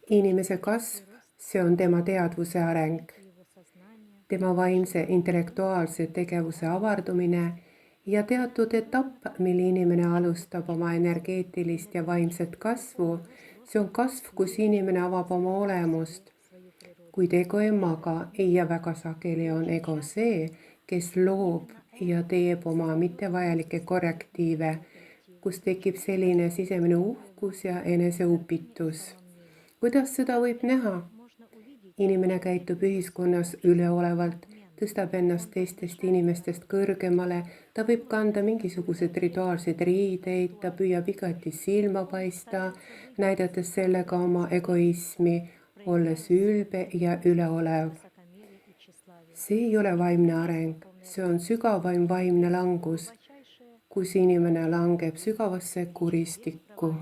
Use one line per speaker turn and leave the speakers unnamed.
Inimese kasv, see on tema teadvuse areng, tema vaimse intellektuaalse tegevuse avardumine ja teatud etapp, mil inimene alustab oma energeetilist ja vaimset kasvu. See on kasv, kus inimene avab oma olemust. Kuid ego ei maga ja väga sageli on ego see, kes loob ja teeb oma mittevajalikke korrektiive, kus tekib selline sisemine uhkus ja eneseupitus. Kuidas seda võib näha? Inimene käitub ühiskonnas üleolevalt, tõstab ennast teistest inimestest kõrgemale, ta võib kanda mingisuguseid rituaalseid riideid, ta püüab igati silma paista, näidates sellega oma egoismi, olles ülbe ja üleolev. See ei ole vaimne areng, see on sügavaim vaimne langus, kus inimene langeb sügavasse kuristikku.